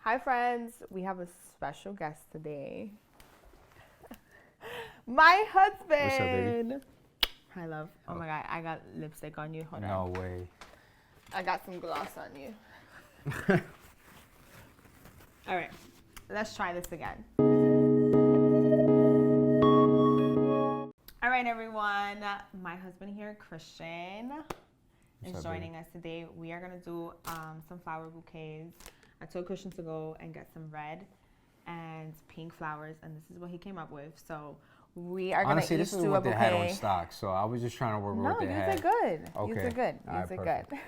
Hi friends, we have a special guest today. My husband. What's up, baby? Hi love. Oh my god, I got lipstick on you. Hold on. No way. I got some gloss on you. All right, let's try this again. All right, everyone. My husband here, Christian, is joining us today. We are gonna do some flower bouquets. I told Christian to go and get some red and pink flowers, and this is what he came up with. So we are gonna Honestly, each this is do a what they had on bouquet. stock, so I was just trying to work with what they had. No, these are good. Okay. These are good. All right, These are perfect. good.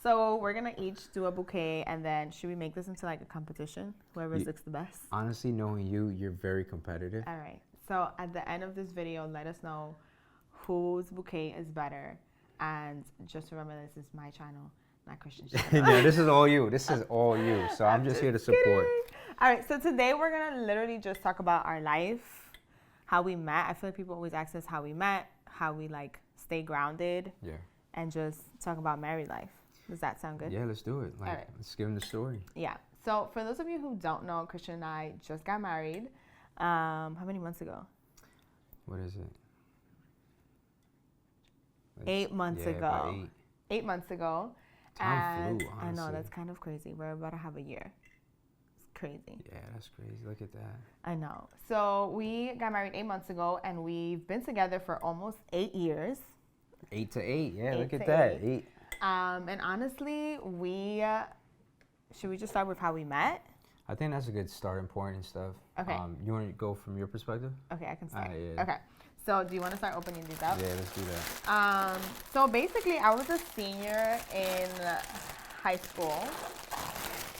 So we're gonna each do a bouquet, and then should we make this into like a competition? Whoever looks the best. Honestly, knowing you, you're very competitive. All right. So at the end of this video, let us know whose bouquet is better. And just remember, this is my channel, not Christian's channel. No, this is all you. This is all you. So I'm just here to support. Kidding. All right. So today we're gonna literally just talk about our life, how we met. I feel like people always ask us how we met, how we like stay grounded. Yeah. And just talk about married life. Does that sound good? Yeah, let's do it. Like, all right. Let's give them the story. Yeah. So for those of you who don't know, Christian and I just got married. How many months ago? What is it? 8 months ago. About 8 months ago. Time And flew, I know, honestly. that's kind of crazy. We're about to have a year. It's crazy. Yeah, that's crazy. Look at that. I know. So we got married 8 months ago, and we've been together for almost 8 years. 8 to 8. Yeah, look 8 at to that. 8. And honestly, should we just start with how we met? I think that's a good starting point and stuff. Okay. You want to go from your perspective? Okay, I can start. Yeah. Okay. So do you want to start opening these up? Yeah, let's do that. So basically, I was a senior in high school,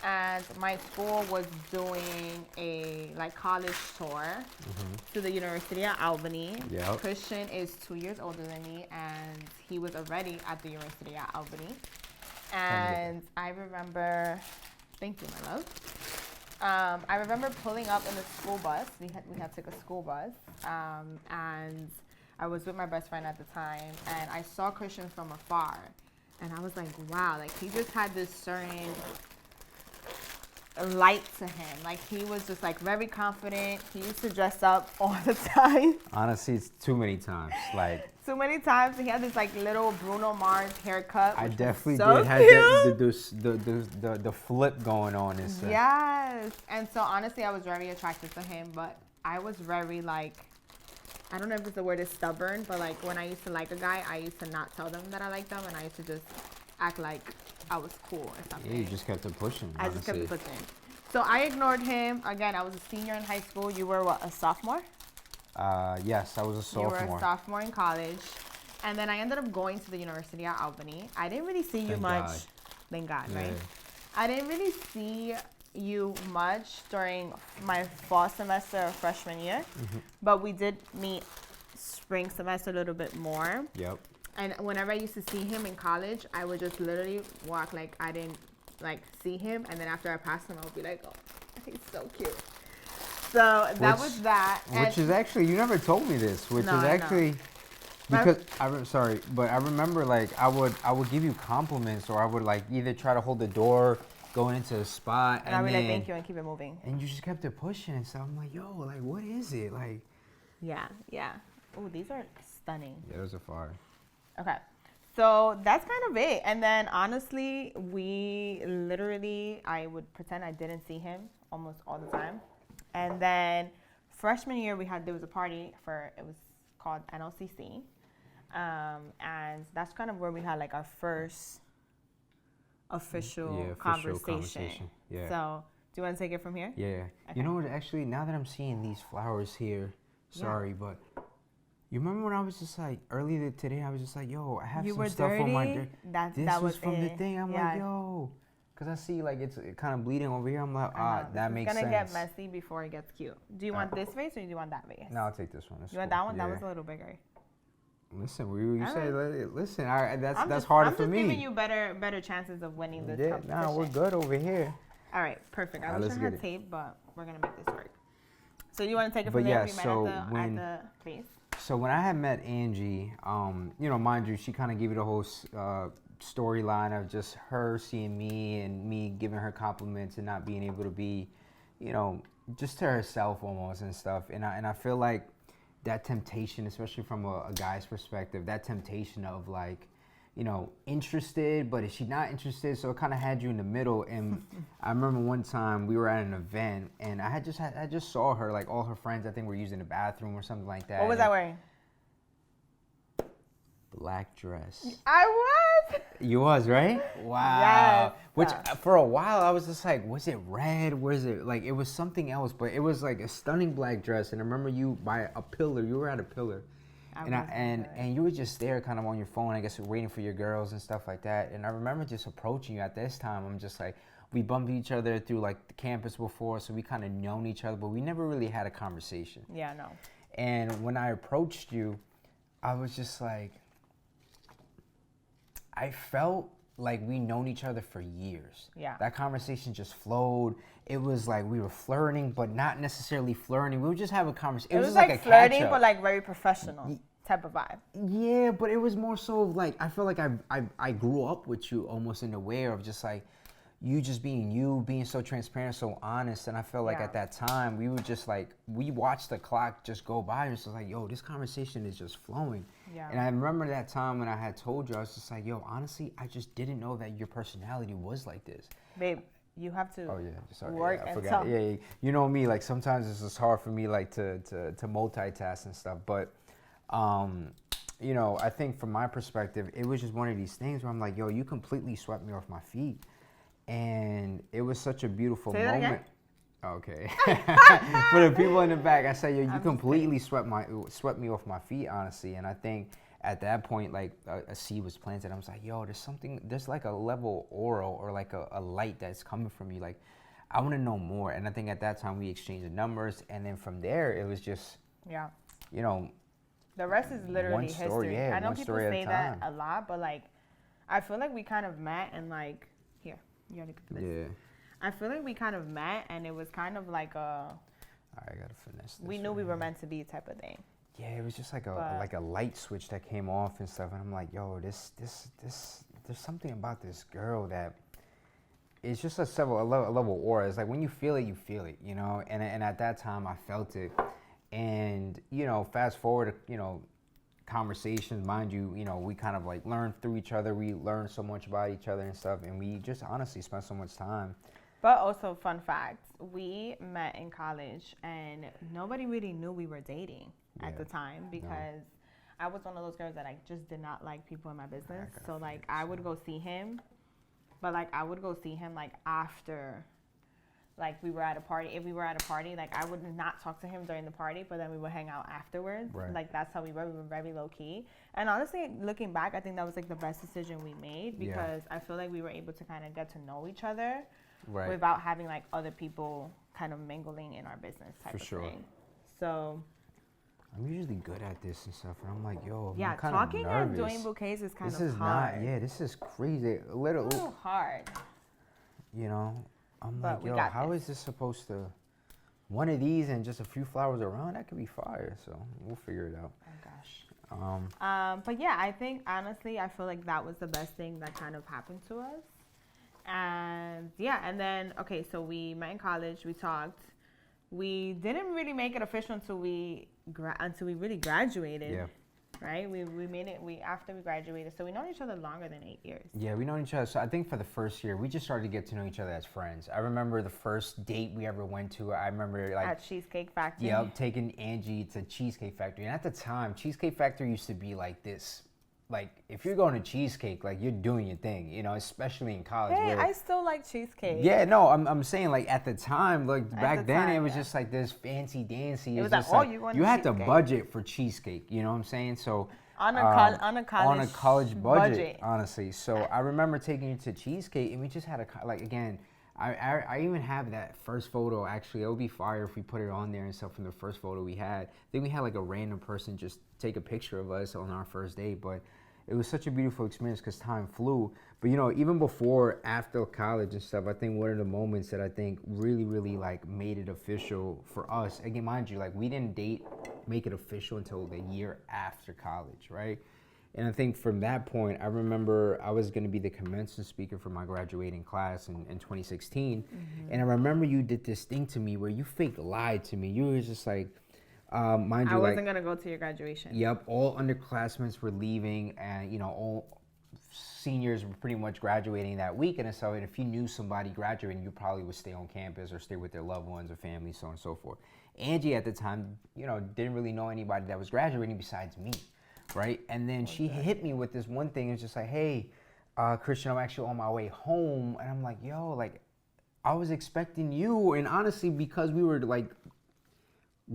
and my school was doing a college tour to the University of Albany. Yep. Christian is 2 years older than me, and he was already at the University of Albany. And I remember, thank you, my love. I remember pulling up in the school bus. We had to take a school bus, and I was with my best friend at the time, and I saw Christian from afar, and I was like, wow, like he just had this certain light to him. Like he was just like very confident. He used to dress up all the time. Honestly, it's too many times. Like, too many times. He had this like little Bruno Mars haircut. I definitely so did have the flip going on and stuff. Yes. And so honestly, I was very attracted to him, but I was very like, I don't know if the word is stubborn, but like when I used to like a guy, I used to not tell them that I liked them, and I used to just act like I was cool or something. Yeah, you just kept it pushing. I just kept pushing. So I ignored him. Again, I was a senior in high school. You were what, a sophomore? Yes, I was a sophomore. You were a sophomore in college. And then I ended up going to the University of Albany. I didn't really see you much. God. Thank God, Yeah. right? I didn't really see you much during my fall semester of freshman year. But we did meet spring semester a little bit more. Yep. And whenever I used to see him in college, I would just literally walk like I didn't like see him. And then after I passed him, I would be like, oh, he's so cute. So that was that. Which is actually, you never told me this, which is actually, because, sorry, but I remember like I would give you compliments, or I would like either try to hold the door going into a spot. And I would be like, thank you, and keep it moving. And you just kept it pushing and stuff. I'm like, yo, like, what is it? Like, yeah. Oh, these are stunning. yeah, those are fire. Okay. So that's kind of it. And then honestly, I would pretend I didn't see him almost all the time. And then freshman year, there was a party it was called NLCC. And that's kind of where we had like our first official conversation. Yeah. So do you want to take it from here? Yeah. Okay. You know what, actually, now that I'm seeing these flowers here, sorry, but you remember when I was just like, earlier today, I was just like, yo, I have some stuff on my dirt. That was from the thing. I'm like, yo. Because I see like it's kind of bleeding over here. I'm like, that makes sense. It's going to get messy before it gets cute. Do you want this vase or do you want that vase? No, I'll take this one. You want that one? Yeah. That one's a little bigger. Listen, you say, listen, that's harder for me. I'm just giving you better chances of winning this competition. No, we're good over here. All right, perfect. I wish I had tape, but we're going to make this work. So you want to take it from there? We met at the place. So when I had met Angie, you know, mind you, she kind of gave you the whole storyline of just her seeing me and me giving her compliments and not being able to be, you know, just to herself almost and stuff. And I feel like that temptation, especially from a guy's perspective, that temptation of like, you know, interested, but is she not interested? So it kind of had you in the middle. And I remember one time we were at an event, and I just saw her, like all her friends, I think were using the bathroom or something like that. What was I wearing? Black dress. I was. You was, right? Wow. Yes. Which for a while I was just like, was it red? Was it like, it was something else, but it was like a stunning black dress. And I remember you by a pillar. You were at a pillar. And you were just there kind of on your phone, I guess, waiting for your girls and stuff like that. And I remember just approaching you at this time. I'm just like, we bumped each other through like the campus before, so we kind of known each other, but we never really had a conversation. Yeah, no. And when I approached you, I was just like, I felt like we known each other for years. Yeah. That conversation just flowed. It was like we were flirting, but not necessarily flirting. We would just have a conversation. It was just like a flirting, but like very professional type of vibe. Yeah, but it was more so like, I feel like I grew up with you almost in a way of just like, you just being so transparent, so honest. And I feel like at that time, we were just like, we watched the clock just go by, and it's just like, yo, this conversation is just flowing. Yeah. And I remember that time when I had told you, I was just like, yo, honestly, I just didn't know that your personality was like this. Babe, you have to work I forgot. Yeah, you know me, like sometimes it's just hard for me like to multitask and stuff. But you know, I think from my perspective, it was just one of these things where I'm like, yo, you completely swept me off my feet. And it was such a beautiful moment. Okay. For the people in the back, I say, yo, you completely swept me off my feet, honestly. And I think at that point, like a seed was planted. I was like, yo, there's like a level aura or like a light that's coming from you. Like, I want to know more. And I think at that time we exchanged the numbers. And then from there, it was just, you know. The rest is literally history. Yeah, I know people say that a lot, but like, I feel like we kind of met and like, you gotta get this. Yeah. I feel like we kind of met, and it was kind of like I gotta finesse this. We knew we were meant to be type of thing. Yeah, it was just like a light switch that came off and stuff, and I'm like, yo, there's something about this girl that it's just a level aura. It's like when you feel it, you know. And at that time, I felt it, and you know, fast forward, you know. Conversations, mind you, you know, we kind of like learned through each other. We learned so much about each other and stuff, and we just honestly spent so much time. But also, fun fact, we met in college, and nobody really knew we were dating at the time because I was one of those girls that I just did not like people in my business. So like, I would go see him, but like I would go see him like after. Like we were at a party. If we were at a party, like I would not talk to him during the party, but then we would hang out afterwards. Right. Like that's how we were. We were very low key. And honestly, looking back, I think that was like the best decision we made because I feel like we were able to kind of get to know each other without having like other people kind of mingling in our business type of thing. So I'm usually good at this and stuff, and I'm like, yo, I'm kind of talking nervous. and doing bouquets is kind of hard. This is not. This is crazy. A little hard. You know. I'm like, yo, how is this supposed to, one of these and just a few flowers around, that could be fire. So we'll figure it out. Oh, gosh. But yeah, I think, honestly, I feel like that was the best thing that kind of happened to us. And yeah, and then, okay, so we met in college, we talked. We didn't really make it official until we really graduated. Yeah. Right? We made it after we graduated. So we known each other longer than 8 years. Yeah, we known each other. So I think for the first year, we just started to get to know each other as friends. I remember the first date we ever went to. I remember like at Cheesecake Factory. Yeah, taking Angie to Cheesecake Factory. And at the time, Cheesecake Factory used to be like this. Like, if you're going to Cheesecake, like, you're doing your thing, you know, especially in college. Hey, I still like cheesecake. Yeah, no, I'm saying, like, at the time, like, back then, it was just, like, this fancy-dancy. It was like, oh, you want you had to budget for cheesecake, you know what I'm saying? So, on a college budget, honestly. So, I remember taking you to Cheesecake, and we just had like, again, I even have that first photo, actually. It would be fire if we put it on there and stuff from the first photo we had. Then we had, like, a random person just take a picture of us on our first date, but it was such a beautiful experience because time flew. But, you know, even before, after college and stuff, I think one of the moments that I think really, really, like, made it official for us, again, mind you, like, we didn't make it official until the year after college, right? And I think from that point, I remember I was going to be the commencement speaker for my graduating class in 2016. And I remember you did this thing to me where you fake lied to me. You were just like, mind you, I wasn't going to go to your graduation. Yep. All underclassmen were leaving, and, all seniors were pretty much graduating that week. And so if you knew somebody graduating, you probably would stay on campus or stay with their loved ones or family, so on and so forth. Angie at the time, didn't really know anybody that was graduating besides me. Right. And then she hit me with this one thing. It's just like, hey, Christian, I'm actually on my way home. And I'm like, yo, like, I was expecting you. And honestly, because we were like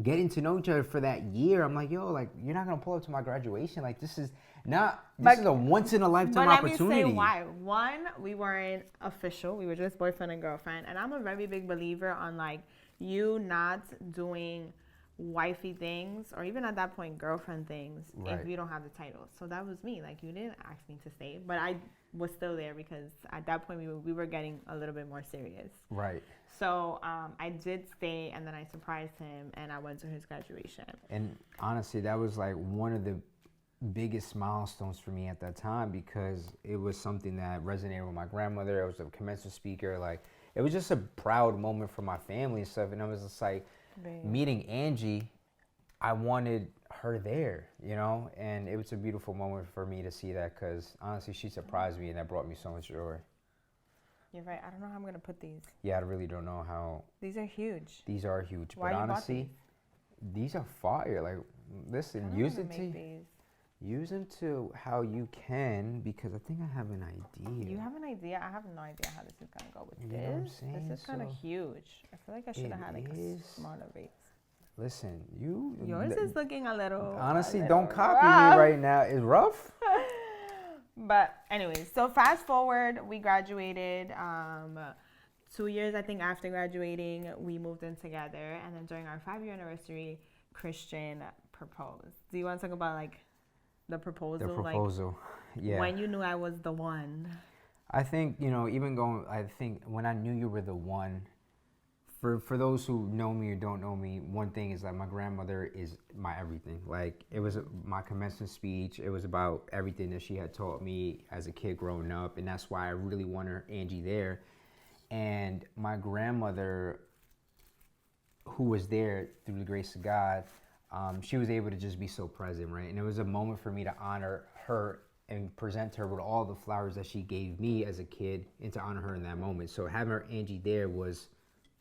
getting to know each other for that year, I'm like, yo, like, you're not going to pull up to my graduation. Like, this is a once in a lifetime opportunity. But let me say why. One, we weren't official. We were just boyfriend and girlfriend. And I'm a very big believer on, like, you not doing wifey things, or even at that point girlfriend things, if you don't have the title. So that was me. Like, you didn't ask me to stay, but I was still there because at that point we were getting a little bit more serious. Right. So I did stay, and then I surprised him, and I went to his graduation. And honestly, that was like one of the biggest milestones for me at that time, because it was something that resonated with my grandmother. I was a commencement speaker. Like, it was just a proud moment for my family and stuff. And I was just like, meeting Angie, I wanted her there, and it was a beautiful moment for me to see that, because honestly, she surprised me, and that brought me so much joy. You're right. I don't know how I'm going to put these. Yeah, I really don't know how. These are huge. These are huge. Why but honestly, these are fire. Like, listen, use them to how you can, because I think I have an idea. You have an idea? I have no idea how this is going to go with this. Know what I'm saying? This is kind of huge. I feel like I should have had like a smaller base. Listen, yours is looking a little. Honestly, don't copy me right now. It's rough. But anyways, so fast forward, we graduated. 2 years, I think, after graduating, we moved in together, and then during our 5-year anniversary, Christian proposed. Do you want to talk about like the proposal? The proposal, like, yeah. When you knew I was the one. I think, I think when I knew you were the one, for those who know me or don't know me, one thing is that my grandmother is my everything. Like, it was my commencement speech. It was about everything that she had taught me as a kid growing up. And that's why I really wanted Angie there. And my grandmother, who was there through the grace of God, she was able to just be so present, right? And it was a moment for me to honor her and present her with all the flowers that she gave me as a kid, and to honor her in that moment. So having her Angie there was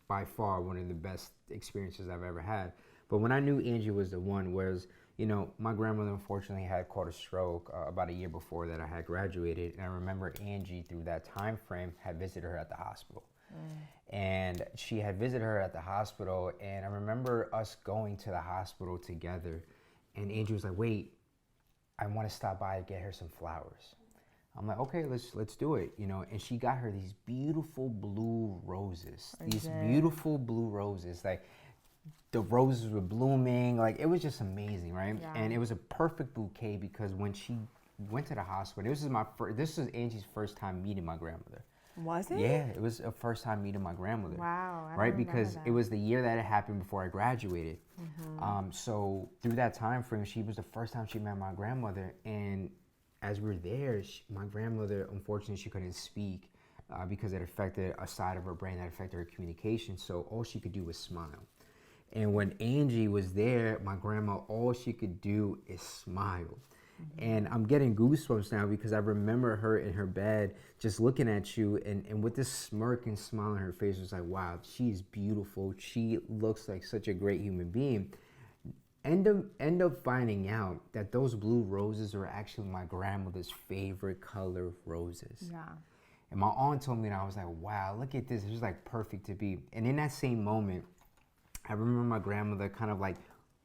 by far one of the best experiences I've ever had. But when I knew Angie was the one, was, my grandmother unfortunately had caught a stroke about a year before that I had graduated. And I remember Angie, through that time frame, had visited her at the hospital. And she had visited her at the hospital, and I remember us going to the hospital together, and Angie was like, wait, I want to stop by and get her some flowers. I'm like, okay, let's do it, and she got her these beautiful blue roses. Like, the roses were blooming. Like, it was just amazing, right? Yeah. And it was a perfect bouquet, because when she went to the hospital, this was Angie's first time meeting my grandmother. Was it? Yeah, it was a first time meeting my grandmother. Wow. Right, because it was the year that it happened before I graduated. So through that time frame, she was the first time she met my grandmother. And as we were there, my grandmother, unfortunately, she couldn't speak because it affected a side of her brain that affected her communication. So all she could do was smile. And when Angie was there, my grandma, all she could do is smile. And I'm getting goosebumps now, because I remember her in her bed just looking at you, and with this smirk and smile on her face, was like, wow, she's beautiful. She looks like such a great human being. End up finding out that those blue roses are actually my grandmother's favorite color of roses. Yeah. And my aunt told me, and I was like, wow, look at this. It was like perfect to be. And in that same moment, I remember my grandmother kind of like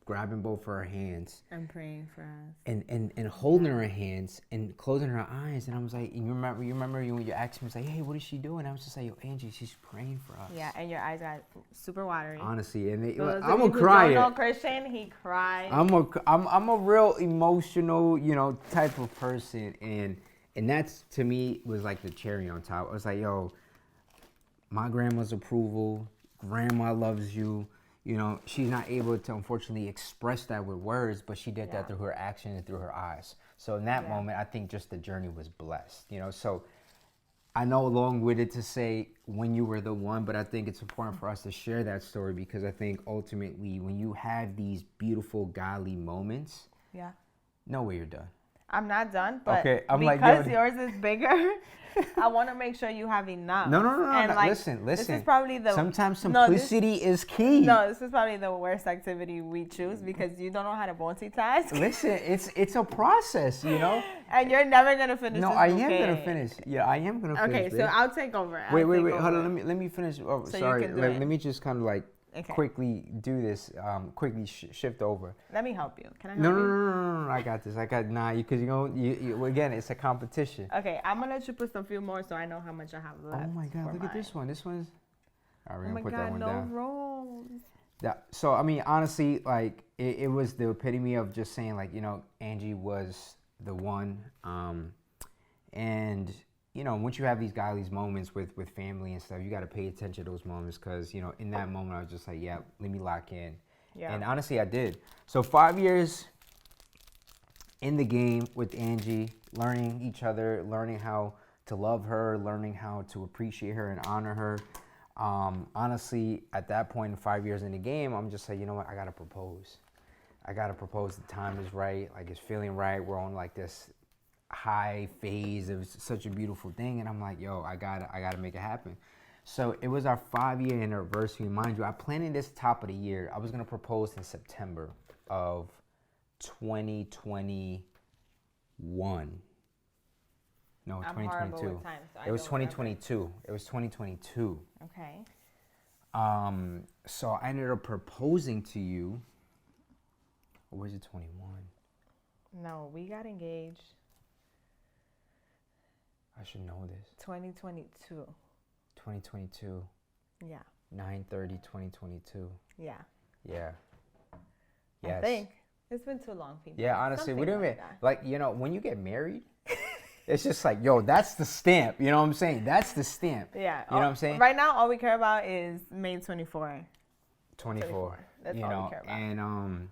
grabbing both of her hands and praying for us, and holding her hands and closing her eyes. And I was like, and you remember when you asked me, was like, hey, what is she doing? I was just like, yo, Angie, she's praying for us. Yeah, and your eyes got super watery. Honestly, and I'm a crier. Don't know Christian, he cried. I'm a real emotional, type of person, and that's, to me, was like the cherry on top. I was like, yo, my grandma's approval, grandma loves you. She's not able to, unfortunately, express that with words, but she did that through her actions and through her eyes. So in that moment, I think just the journey was blessed, So I know along with it to say when you were the one, but I think it's important for us to share that story because I think ultimately when you have these beautiful godly moments, no way you're done. I'm not done, but because yours is bigger, I want to make sure you have enough. No. And listen. This is probably sometimes simplicity is key. No, this is probably the worst activity we choose because you don't know how to multitask. Listen, it's a process, And you're never gonna finish. No, I am gonna finish. Yeah, I am gonna finish. Okay, so I'll take over. Wait. Hold on. Let me finish. Oh, so sorry. Let me just kind of quickly do this. Quickly shift over. Let me help you. Can I help you? No. I got this. Because you again, it's a competition. Okay, I'm gonna let you put some few more so I know how much I have left. Oh my God! Look at this one. This one's. All right, we're gonna put that one no down. rolls. So I mean, honestly, it was the epitome of just saying Angie was the one, and once you have these godly moments with family and stuff, you got to pay attention to those moments because in that moment I was just like, yeah, let me lock in. Yeah. And honestly, I did. So 5 years in the game with Angie, learning each other, learning how to love her, learning how to appreciate her and honor her. Honestly, at that point, 5 years in the game, I'm just like, you know what? I got to propose. The time is right. It's feeling right. We're on this high phase. It was such a beautiful thing. And I'm like, yo, I gotta make it happen. So it was our 5-year anniversary. Mind you, I planned this top of the year. I was going to propose in September of 2021. No, 2022. It was 2022. It was 2022. Okay. So I ended up proposing to you. Or was it 21? No, we got engaged. I should know this. 2022. 2022. Yeah. 9/30/2022. Yeah. Yeah. Yes. I think it's been too long, people. Yeah, honestly, we don't when you get married, it's just yo, that's the stamp. You know what I'm saying? That's the stamp. Yeah. You know what I'm saying? Right now, all we care about is May 24. 24. That's all we care about. And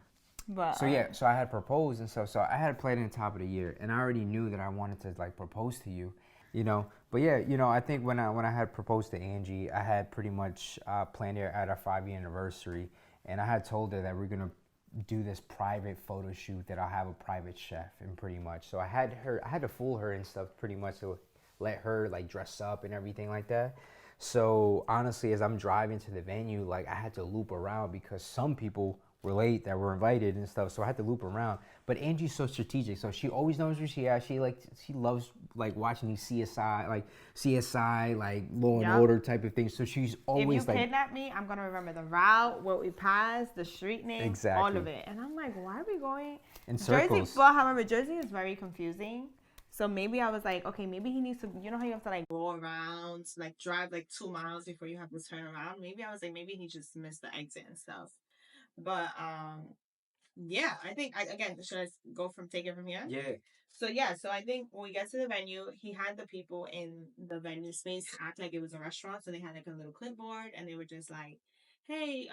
but so I had proposed and stuff. So I had played in the top of the year, and I already knew that I wanted to propose to you. But yeah, I think when I had proposed to Angie, I had pretty much planned it at our 5-year anniversary, and I had told her that we're gonna do this private photo shoot that I'll have a private chef and pretty much. So I had to fool her and stuff pretty much to let her dress up and everything like that. So honestly, as I'm driving to the venue, I had to loop around because some people were late that were invited and stuff, so I had to loop around. But Angie's so strategic, so she always knows where she at. She loves watching these CSI, Law and Order type of things. So she's always if you kidnap me, I'm gonna remember the route, where we passed, the street name, exactly, all of it. And I'm like, why are we going in circles? Jersey, well, however, Jersey is very confusing. So maybe I was like, okay, maybe he needs to, how you have to go around, drive 2 miles before you have to turn around. Maybe I was like, maybe he just missed the exit and stuff. But yeah, I think again, should I go take it from here? Yeah. So I think when we get to the venue, he had the people in the venue space act like it was a restaurant. So they had a little clipboard, and they were just like, "Hey,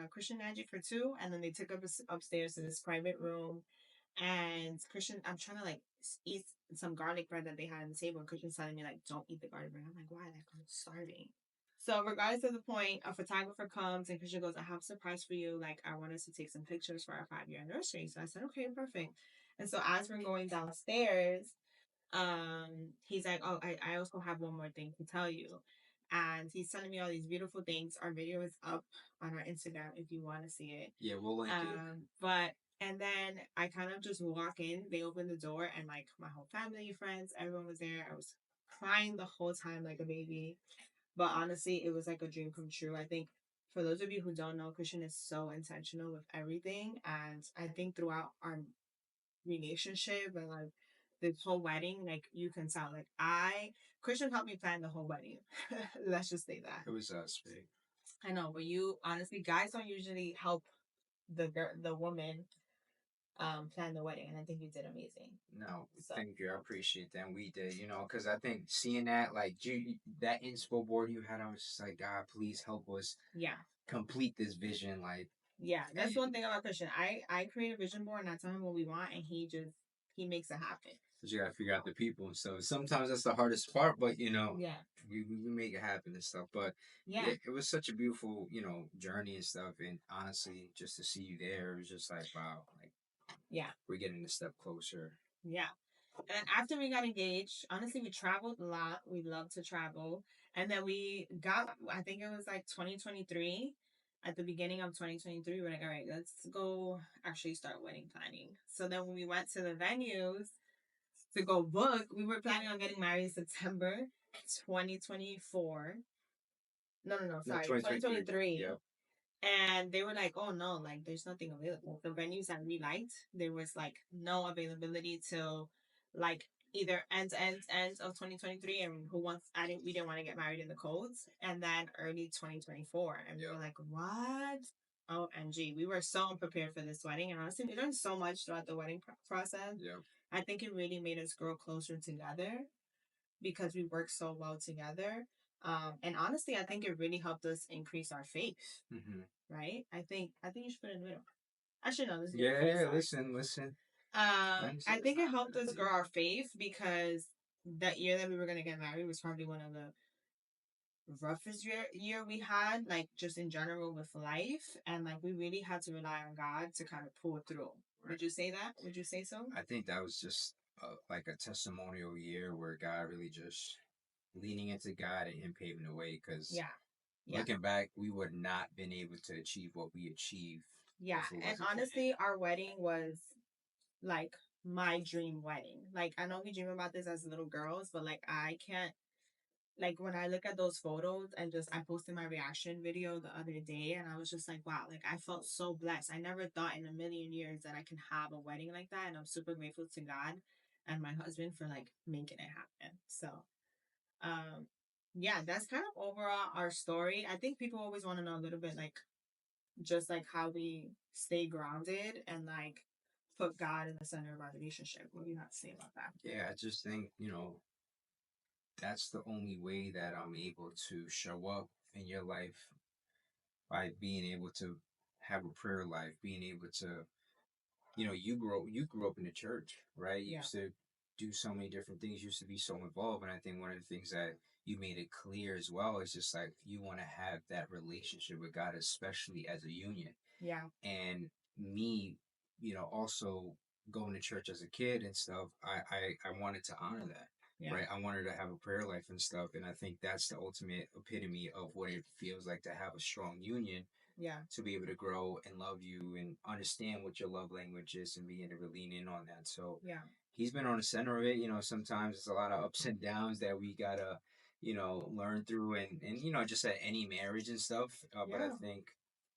Christian Angie for 2," and then they took us upstairs to this private room. And Christian, I'm trying to eat some garlic bread that they had on the table, and Christian's telling me don't eat the garlic bread. I'm like, why? I'm starving. So regardless of the point, a photographer comes and Christian goes, I have a surprise for you. I want us to take some pictures for our 5-year anniversary. So I said, okay, perfect. And so as we're going downstairs, he's like, oh, I also have one more thing to tell you. And he's telling me all these beautiful things. Our video is up on our Instagram if you want to see it. Yeah, we'll link it. And then I kind of just walk in. They open the door, and my whole family, friends, everyone was there. I was crying the whole time like a baby. But honestly, it was a dream come true. I think for those of you who don't know, Christian is so intentional with everything. And I think throughout our relationship and this whole wedding, you can tell, Christian helped me plan the whole wedding. Let's just say that. It was us, babe. I know, but you, honestly, guys don't usually help the woman plan the wedding, and I think you did amazing. No, thank you. I appreciate that. And we did, because I think seeing that, that inspo board you had, I was just like, God, please help us. Yeah. Complete this vision, Yeah, that's one thing about Christian. I create a vision board, and I tell him what we want, and he just he makes it happen. But you gotta figure out the people and stuff. Sometimes that's the hardest part, but yeah, we make it happen and stuff. But yeah, it was such a beautiful, journey and stuff. And honestly, just to see you there, it was just like, wow, like, yeah, we're getting a step closer. Yeah. And after we got engaged, honestly, we traveled a lot. We love to travel. And then we got, I think it was like 2023. At the beginning of 2023, we were like, all right, let's go actually start wedding planning. So then when we went to the venues to go book, we were planning on getting married in September 2024. No, sorry, 2023. Yeah. And they were like, oh no, like there's nothing available. The venues that we liked, there was like no availability till like either ends of 2023, and we didn't want to get married in the codes, and then early 2024. And we were like, what? Oh, Angie, we were so unprepared for this wedding. And honestly, we learned so much throughout the wedding process. Yeah. I think it really made us grow closer together because we work so well together. And honestly, I think it really helped us increase our faith. Mm-hmm. Right? I think you should put it in the middle. I should know this. Yeah, listen. I think it helped us grow our faith because that year that we were gonna get married was probably one of the roughest year we had, like just in general with life, and like we really had to rely on God to kind of pull through. Right. Would you say that? Would you say so? I think that was just like a testimonial year where God really just leaning into God and Him paving the way. Because looking back, we would not been able to achieve what we achieved. Yeah, and honestly, our wedding was like my dream wedding. Like I know we dream about this as little girls, but like I can't. Like when I look at those photos and I posted my reaction video the other day, and I was just like, wow, like I felt so blessed. I never thought in a million years that I can have a wedding like that, and I'm super grateful to God and my husband for like making it happen. So yeah, that's kind of overall our story. I think people always want to know a little bit like just like how we stay grounded and like put God in the center of our relationship. What do you have to say about that? Yeah, I just think, that's the only way that I'm able to show up in your life, by being able to have a prayer life, being able to, you grew up in the church, right? You used to do so many different things, you used to be so involved. And I think one of the things that you made it clear as well is just like you want to have that relationship with God, especially as a union. Yeah. And me, also going to church as a kid and stuff, I wanted to honor that. Yeah. Right. I wanted to have a prayer life and stuff. And I think that's the ultimate epitome of what it feels like to have a strong union. Yeah. To be able to grow and love you and understand what your love language is and being able to lean in on that. So yeah, he's been on the center of it. Sometimes it's a lot of ups and downs that we gotta, learn through and just at any marriage and stuff. But I think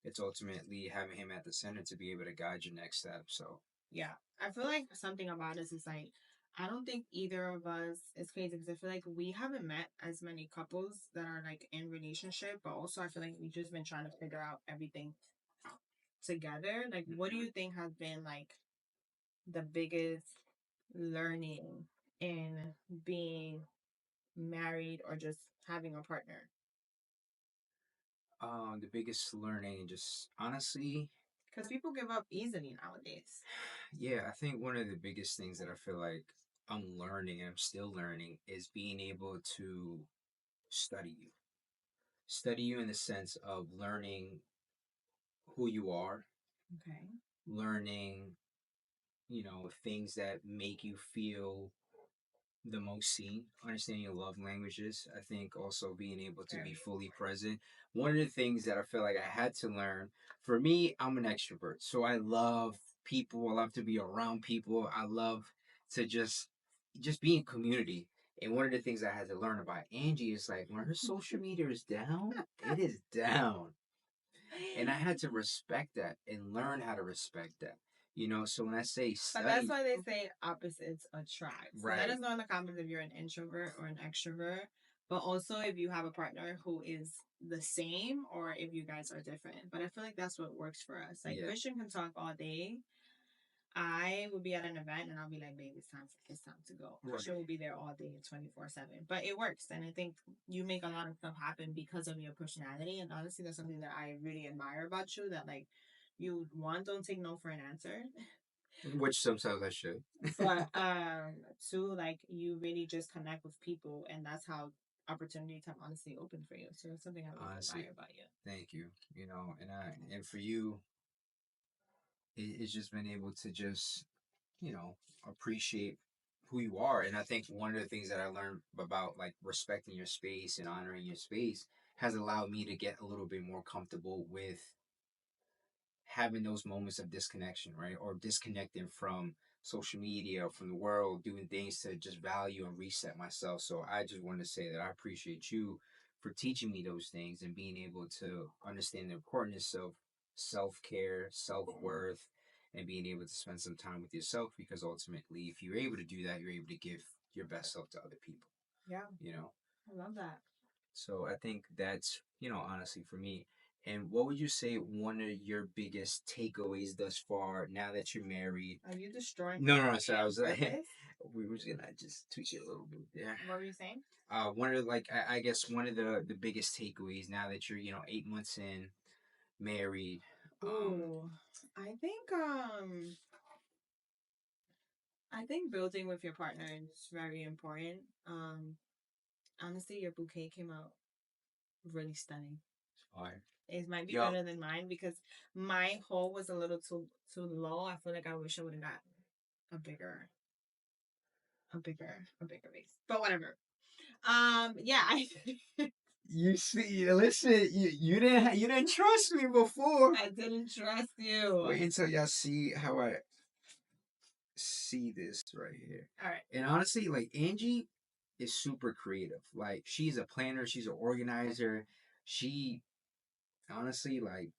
it's ultimately having him at the center to be able to guide your next step. So yeah, I feel like something about us is like I don't think either of us is crazy because I feel like we haven't met as many couples that are like in relationship, but also I feel like we've just been trying to figure out everything together. Like, what do you think has been like the biggest learning in being married or just having a partner? The biggest learning, just honestly, because people give up easily nowadays. Yeah, I think one of the biggest things that I feel like I'm learning and I'm still learning is being able to study you. Study you in the sense of learning who you are. Okay. Learning, things that make you feel the most seen, understanding your love languages. I think also being able to be fully present. One of the things that I feel like I had to learn, for me, I'm an extrovert. So I love people. I love to be around people. I love to just be in community. And one of the things I had to learn about Angie is like when her social media is down, it is down. And I had to respect that and learn how to respect that. So when I say study, but that's why they say opposites attract. So right. Let us know in the comments if you're an introvert or an extrovert, but also if you have a partner who is the same or if you guys are different. But I feel like that's what works for us. Like Christian can talk all day. I will be at an event and I'll be like, babe, it's time to go. Right. Christian will be there all day, 24/7. But it works. And I think you make a lot of stuff happen because of your personality. And honestly, that's something that I really admire about you, that like you, one, don't take no for an answer. Which sometimes I should. But two, like you really just connect with people, and that's how opportunities have honestly opened for you. So it's something I really Honestly, admire about you. thank you. And for you, it's just been able to just you know appreciate who you are. And I think one of the things that I learned about like respecting your space and honoring your space has allowed me to get a little bit more comfortable with having those moments of disconnection, right? Or disconnecting from social media, from the world, doing things to just value and reset myself. So I just want to say that I appreciate you for teaching me those things and being able to understand the importance of self care, self worth, and being able to spend some time with yourself because ultimately, if you're able to do that, you're able to give your best self to other people. Yeah, You know? I love that. So I think that's, honestly for me. And what would you say one of your biggest takeaways thus far now that you're married? Are you destroying? No, no, no. So I was like, we were just gonna just tweak it a little bit there. What were you saying? One of like I guess one of the biggest takeaways now that you're 8 months in, married. Ooh, I think I think building with your partner is very important. Honestly, your bouquet came out really stunning. Fire. It might be Yup. better than mine because my hole was a little too low. I feel like I wish I would have got a bigger, a bigger vase. But whatever. Yeah, I You see, listen, you didn't trust me before. I didn't trust you. Wait until y'all see how I see this right here. All right. And honestly, like Angie is super creative. Like she's a planner, she's an organizer. She honestly, like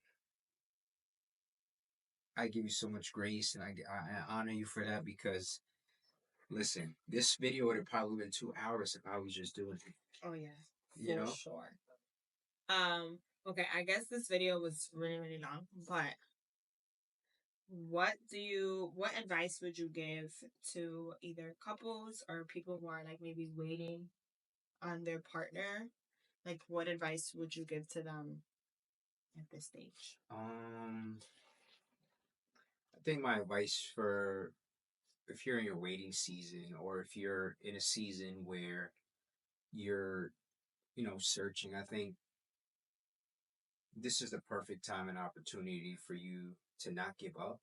I give you so much grace, and I honor you for that because listen, this video would have probably been 2 hours if I was just doing it. Oh yeah, You for know? sure. Okay, I guess this video was really, really long, but what advice would you give to either couples or people who are like maybe waiting on their partner? Like what advice would you give to them at this stage? I think my advice for if you're in your waiting season or if you're in a season where you're, searching, I think this is the perfect time and opportunity for you to not give up,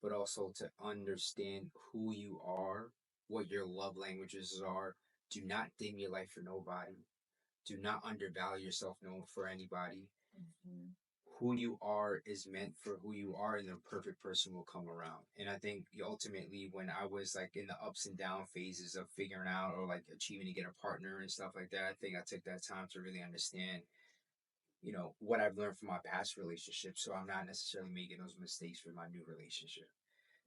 but also to understand who you are, what your love languages are. Do not dim your life for nobody. Do not undervalue yourself no for anybody. Mm-hmm. Who you are is meant for who you are, and the perfect person will come around. And I think ultimately, when I was like in the ups and down phases of figuring out or like achieving to get a partner and stuff like that, I think I took that time to really understand what I've learned from my past relationships, so I'm not necessarily making those mistakes for my new relationship.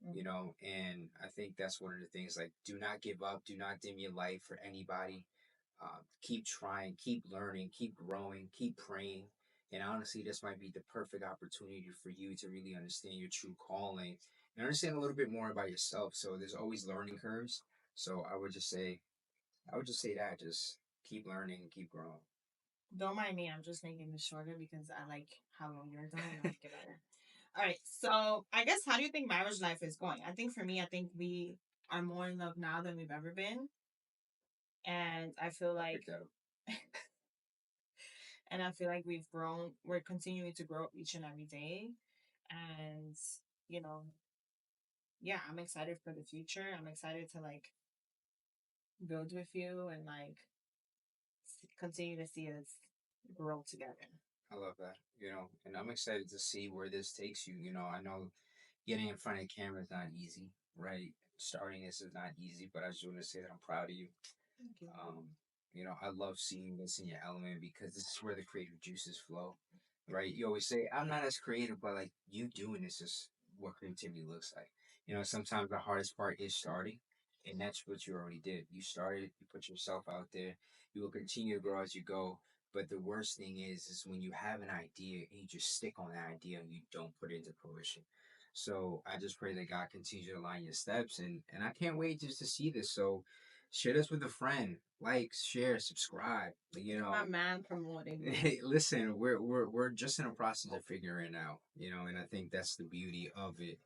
And I think that's one of the things, like, do not give up, do not dim your light for anybody. Keep trying, keep learning, keep growing, keep praying. And honestly, this might be the perfect opportunity for you to really understand your true calling and understand a little bit more about yourself. So there's always learning curves. So I would just say that just keep learning and keep growing. Don't mind me, I'm just making this shorter because I like how long yours are and I like it better. All right, so I guess how do you think marriage life is going? I think for me, I think we are more in love now than we've ever been, and I feel like, and I feel like we've grown. We're continuing to grow each and every day, and you know, yeah, I'm excited for the future. I'm excited to like build with you and like continue to see us grow together. I love that, and I'm excited to see where this takes you. I know getting in front of the camera is not easy, right? Starting this is not easy, but I just want to say that I'm proud of you. Thank you. I love seeing this in your element because this is where the creative juices flow, right? You always say, I'm not as creative, but like you doing this is what creativity looks like. Sometimes the hardest part is starting, and that's what you already did. You started, you put yourself out there, you will continue to grow as you go. But the worst thing is when you have an idea and you just stick on that idea and you don't put it into fruition. So I just pray that God continues to align your steps, and I can't wait just to see this. So share this with a friend, like, share, subscribe. My man promoting. Hey, listen, we're just in a process of figuring it out, and I think that's the beauty of it.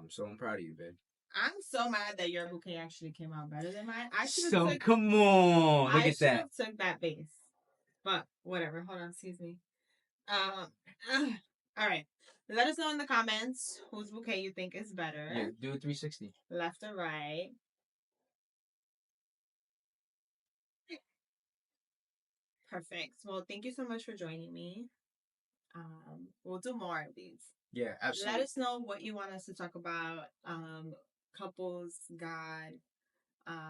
So I'm proud of you, babe. I'm so mad that your bouquet actually came out better than mine. Come on, look at that. I should have took that base, but whatever. Hold on, excuse me. All right. Let us know in the comments whose bouquet you think is better. Yeah, do a 360. Left or right. Perfect. Well, thank you so much for joining me. We'll do more of these. Yeah, absolutely. Let us know what you want us to talk about. Couples, God,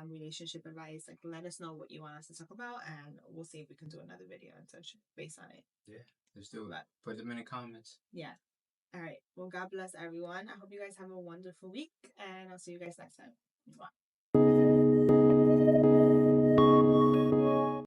relationship advice. Like, let us know what you want us to talk about, and we'll see if we can do another video and touch based on it. Yeah, let's do it. Put them in the comments. Yeah. All right. Well, God bless everyone. I hope you guys have a wonderful week, and I'll see you guys next time. Mwah.